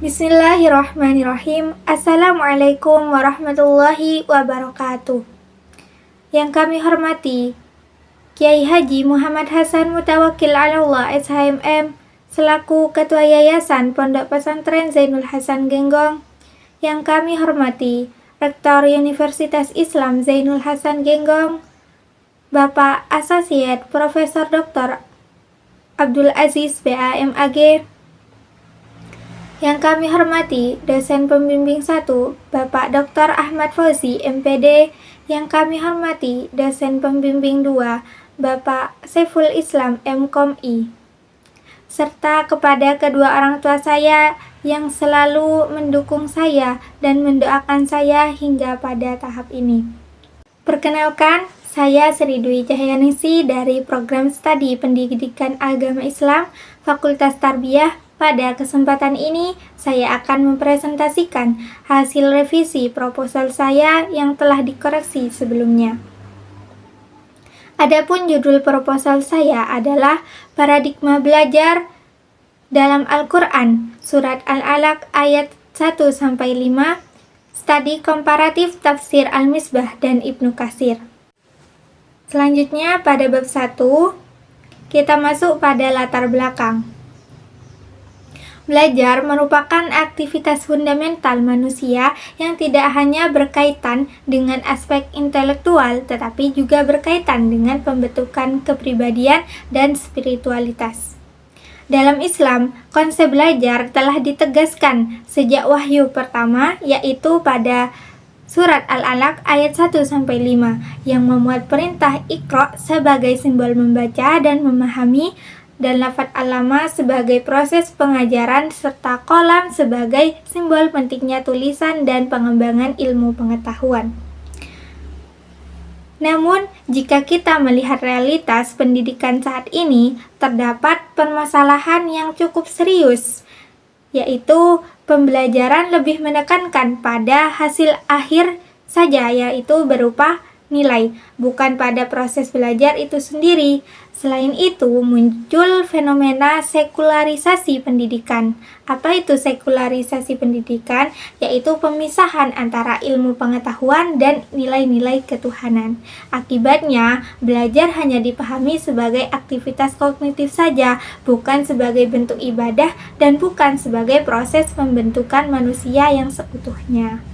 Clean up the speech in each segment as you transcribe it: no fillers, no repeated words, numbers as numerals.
Bismillahirrahmanirrahim. Assalamualaikum warahmatullahi wabarakatuh. Yang kami hormati Kiai Haji Muhammad Hasan Mutawakil Alallah SHMM selaku Ketua Yayasan Pondok Pesantren Zainul Hasan Genggong. Yang kami hormati Rektor Universitas Islam Zainul Hasan Genggong, Bapak Asosiat Profesor Dr. Abdul Aziz BAMAG. Yang kami hormati dosen pembimbing 1 Bapak Dr. Ahmad Fauzi MPD. Yang kami hormati dosen pembimbing 2 Bapak Saiful Islam MKomI. Serta kepada kedua orang tua saya yang selalu mendukung saya dan mendoakan saya hingga pada tahap ini. Perkenalkan, saya Sri Dwi Cahyaningsi dari Program Studi Pendidikan Agama Islam Fakultas Tarbiyah. Pada kesempatan ini, saya akan mempresentasikan hasil revisi proposal saya yang telah dikoreksi sebelumnya. Adapun judul proposal saya adalah Paradigma Belajar dalam Al-Quran, Surat Al-Alaq ayat 1-5, Studi Komparatif Tafsir Al-Misbah dan Ibnu Katsir. Selanjutnya pada bab 1, kita masuk pada latar belakang. Belajar merupakan aktivitas fundamental manusia yang tidak hanya berkaitan dengan aspek intelektual, tetapi juga berkaitan dengan pembentukan kepribadian dan spiritualitas. Dalam Islam, konsep belajar telah ditegaskan sejak wahyu pertama, yaitu pada Surat Al-Alaq ayat 1-5 yang memuat perintah Iqra sebagai simbol membaca dan memahami, dan lafaz alama sebagai proses pengajaran, serta qalam sebagai simbol pentingnya tulisan dan pengembangan ilmu pengetahuan. Namun, jika kita melihat realitas pendidikan saat ini, terdapat permasalahan yang cukup serius, yaitu pembelajaran lebih menekankan pada hasil akhir saja, yaitu berupa nilai, bukan pada proses belajar itu sendiri. Selain itu, muncul fenomena sekularisasi pendidikan. Apa itu sekularisasi pendidikan? Yaitu pemisahan antara ilmu pengetahuan dan nilai-nilai ketuhanan. Akibatnya, belajar hanya dipahami sebagai aktivitas kognitif saja, bukan sebagai bentuk ibadah dan bukan sebagai proses pembentukan manusia yang seutuhnya.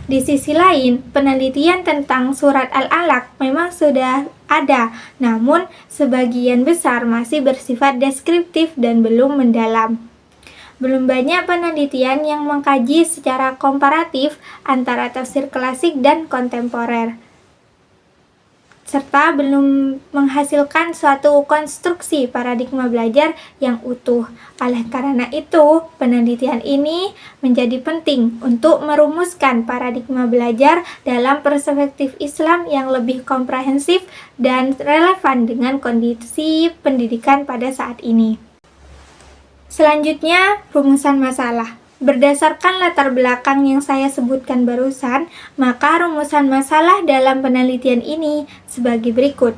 Di sisi lain, penelitian tentang Surat Al-Alaq memang sudah ada, namun sebagian besar masih bersifat deskriptif dan belum mendalam. Belum banyak penelitian yang mengkaji secara komparatif antara tafsir klasik dan kontemporer, serta belum menghasilkan suatu konstruksi paradigma belajar yang utuh. Oleh karena itu, penelitian ini menjadi penting untuk merumuskan paradigma belajar dalam perspektif Islam yang lebih komprehensif dan relevan dengan kondisi pendidikan pada saat ini. Selanjutnya, rumusan masalah. Berdasarkan latar belakang yang saya sebutkan barusan, maka rumusan masalah dalam penelitian ini sebagai berikut.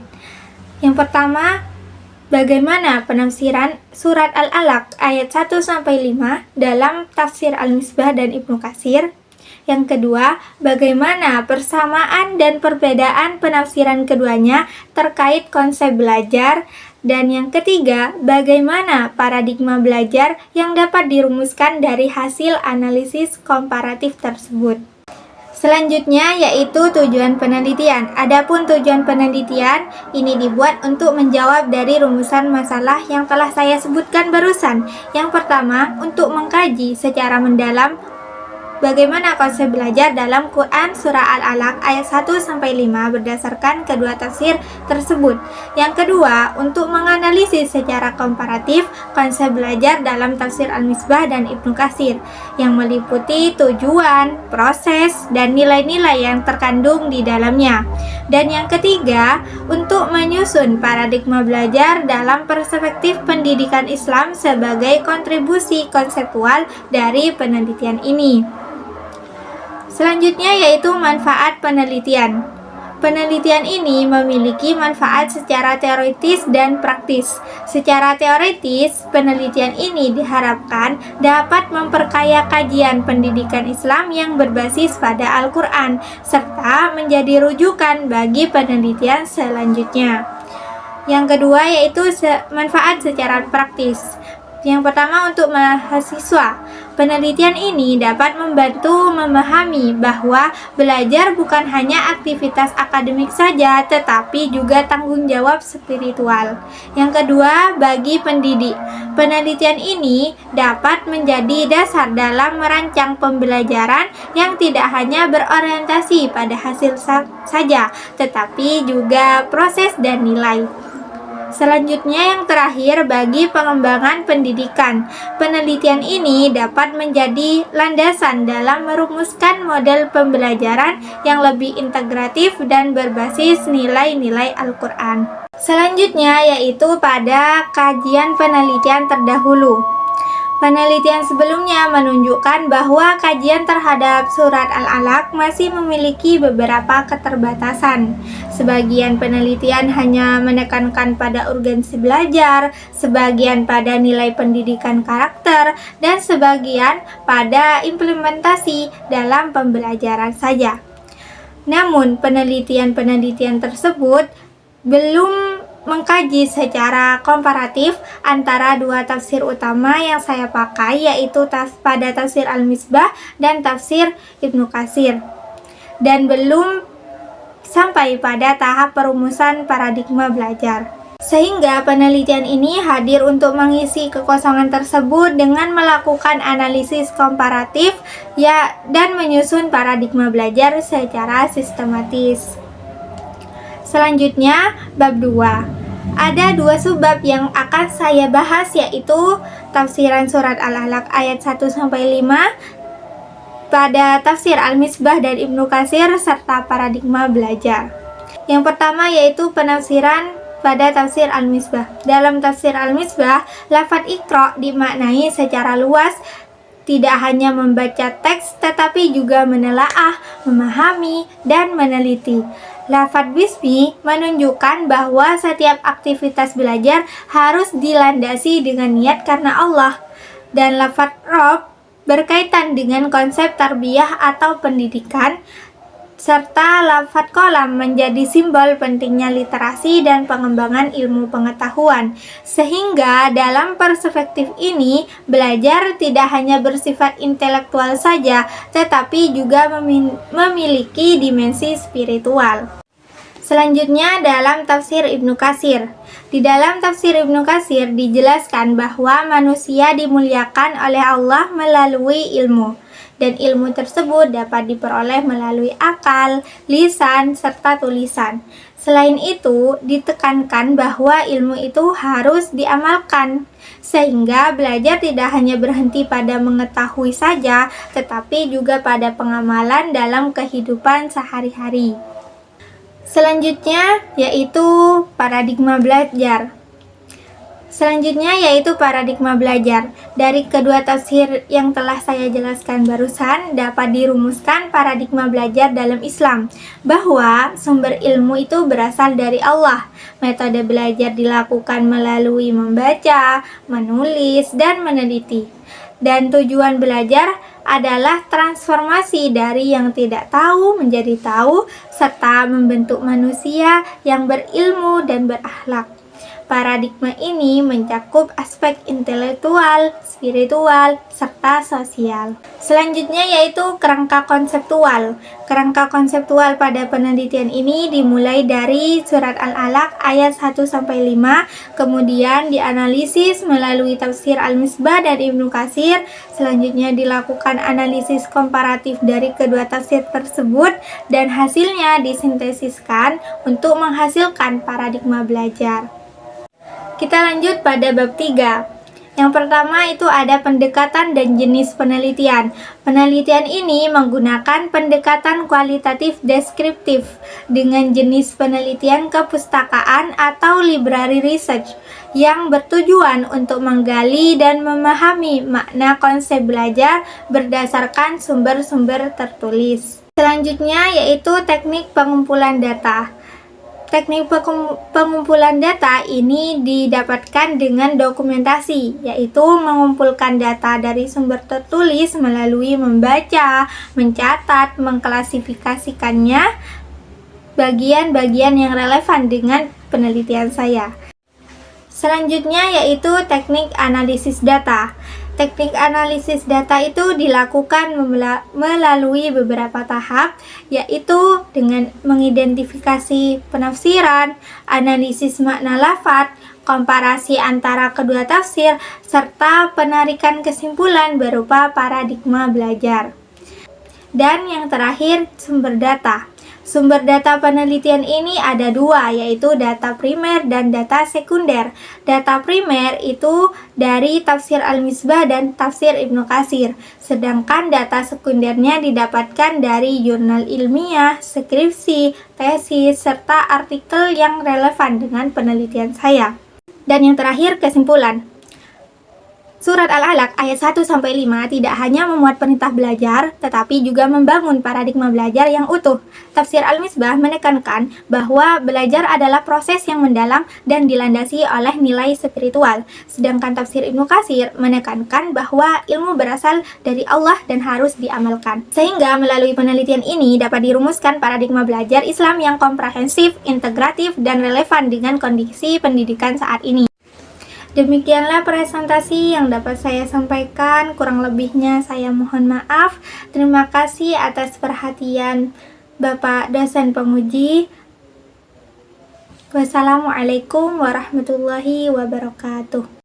Yang pertama, bagaimana penafsiran Surat Al-Alaq ayat 1-5 dalam tafsir Al-Misbah dan Ibnu Katsir. Yang kedua, bagaimana persamaan dan perbedaan penafsiran keduanya terkait konsep belajar. Dan yang ketiga, bagaimana paradigma belajar yang dapat dirumuskan dari hasil analisis komparatif tersebut. Selanjutnya yaitu tujuan penelitian. Adapun tujuan penelitian ini dibuat untuk menjawab dari rumusan masalah yang telah saya sebutkan barusan. Yang pertama, untuk mengkaji secara mendalam bagaimana konsep belajar dalam Quran Surah Al-Alaq ayat 1-5 berdasarkan kedua tafsir tersebut. Yang kedua, untuk menganalisis secara komparatif konsep belajar dalam tafsir Al-Misbah dan Ibnu Katsir yang meliputi tujuan, proses, dan nilai-nilai yang terkandung di dalamnya. Dan yang ketiga, untuk menyusun paradigma belajar dalam perspektif pendidikan Islam sebagai kontribusi konseptual dari penelitian ini. Selanjutnya yaitu manfaat penelitian. Penelitian ini memiliki manfaat secara teoritis dan praktis. Secara teoritis, penelitian ini diharapkan dapat memperkaya kajian pendidikan Islam yang berbasis pada Al-Quran, serta menjadi rujukan bagi penelitian selanjutnya. Yang kedua yaitu manfaat secara praktis. Yang pertama untuk mahasiswa. Penelitian ini dapat membantu memahami bahwa belajar bukan hanya aktivitas akademik saja, tetapi juga tanggung jawab spiritual. Yang kedua, bagi pendidik. Penelitian ini dapat menjadi dasar dalam merancang pembelajaran yang tidak hanya berorientasi pada hasil saja, tetapi juga proses dan nilai. Selanjutnya yang terakhir bagi pengembangan pendidikan. Penelitian ini dapat menjadi landasan dalam merumuskan model pembelajaran yang lebih integratif dan berbasis nilai-nilai Al-Quran. Selanjutnya yaitu pada kajian penelitian terdahulu. Penelitian sebelumnya menunjukkan bahwa kajian terhadap surat Al-Alaq masih memiliki beberapa keterbatasan. Sebagian penelitian hanya menekankan pada urgensi belajar, sebagian pada nilai pendidikan karakter, dan sebagian pada implementasi dalam pembelajaran saja. Namun, penelitian-penelitian tersebut belum mengkaji secara komparatif antara dua tafsir utama yang saya pakai, yaitu pada tafsir Al-Misbah dan tafsir Ibnu Katsir, dan belum sampai pada tahap perumusan paradigma belajar. Sehingga penelitian ini hadir untuk mengisi kekosongan tersebut dengan melakukan analisis komparatif dan menyusun paradigma belajar secara sistematis. Selanjutnya, bab 2. Ada dua subbab yang akan saya bahas, yaitu tafsiran surat Al-Alaq ayat 1-5 pada tafsir Al-Misbah dan Ibnu Katsir, serta paradigma belajar. Yang pertama yaitu penafsiran pada tafsir Al-Misbah. Dalam tafsir Al-Misbah, lafaz Iqra dimaknai secara luas, tidak hanya membaca teks tetapi juga menelaah, memahami, dan meneliti. Lafaz bismi menunjukkan bahwa setiap aktivitas belajar harus dilandasi dengan niat karena Allah. Dan lafaz Rabb berkaitan dengan konsep tarbiyah atau pendidikan, serta lafaz qalam menjadi simbol pentingnya literasi dan pengembangan ilmu pengetahuan. Sehingga dalam perspektif ini, belajar tidak hanya bersifat intelektual saja, tetapi juga memiliki dimensi spiritual. Selanjutnya dalam tafsir Ibnu Katsir. Di dalam tafsir Ibnu Katsir dijelaskan bahwa manusia dimuliakan oleh Allah melalui ilmu, dan ilmu tersebut dapat diperoleh melalui akal, lisan, serta tulisan. Selain itu, ditekankan bahwa ilmu itu harus diamalkan, sehingga belajar tidak hanya berhenti pada mengetahui saja, tetapi juga pada pengamalan dalam kehidupan sehari-hari. Selanjutnya yaitu paradigma belajar. Dari kedua tafsir yang telah saya jelaskan barusan, dapat dirumuskan paradigma belajar dalam Islam, bahwa sumber ilmu itu berasal dari Allah. Metode belajar dilakukan melalui membaca, menulis, dan meneliti. Dan tujuan belajar adalah transformasi dari yang tidak tahu menjadi tahu, serta membentuk manusia yang berilmu dan berakhlak. Paradigma ini mencakup aspek intelektual, spiritual, serta sosial. Selanjutnya yaitu kerangka konseptual. Kerangka konseptual pada penelitian ini dimulai dari surat Al-Alaq ayat 1-5, kemudian dianalisis melalui tafsir Al-Misbah dan Ibnu Katsir. Selanjutnya dilakukan analisis komparatif dari kedua tafsir tersebut, dan hasilnya disintesiskan untuk menghasilkan paradigma belajar. Kita lanjut pada bab 3. Yang pertama itu ada pendekatan dan jenis penelitian. Penelitian ini menggunakan pendekatan kualitatif deskriptif dengan jenis penelitian kepustakaan atau library research yang bertujuan untuk menggali dan memahami makna konsep belajar berdasarkan sumber-sumber tertulis. Selanjutnya yaitu teknik pengumpulan data. Teknik pengumpulan data ini didapatkan dengan dokumentasi, yaitu mengumpulkan data dari sumber tertulis melalui membaca, mencatat, mengklasifikasikannya bagian-bagian yang relevan dengan penelitian saya. Selanjutnya yaitu teknik analisis data. Teknik analisis data itu dilakukan melalui beberapa tahap, yaitu dengan mengidentifikasi penafsiran, analisis makna lafadz, komparasi antara kedua tafsir, serta penarikan kesimpulan berupa paradigma belajar. Dan yang terakhir, sumber data. Sumber data penelitian ini ada dua, yaitu data primer dan data sekunder. Data primer itu dari tafsir Al-Misbah dan tafsir Ibnu Katsir, sedangkan data sekundernya didapatkan dari jurnal ilmiah, skripsi, tesis, serta artikel yang relevan dengan penelitian saya. Dan yang terakhir, kesimpulan. Surat Al-Alaq ayat 1-5 tidak hanya memuat perintah belajar, tetapi juga membangun paradigma belajar yang utuh. Tafsir Al-Misbah menekankan bahwa belajar adalah proses yang mendalam dan dilandasi oleh nilai spiritual. Sedangkan tafsir Ibnu Katsir menekankan bahwa ilmu berasal dari Allah dan harus diamalkan. Sehingga melalui penelitian ini dapat dirumuskan paradigma belajar Islam yang komprehensif, integratif, dan relevan dengan kondisi pendidikan saat ini. Demikianlah presentasi yang dapat saya sampaikan, kurang lebihnya saya mohon maaf. Terima kasih atas perhatian Bapak dosen penguji. Wassalamualaikum warahmatullahi wabarakatuh.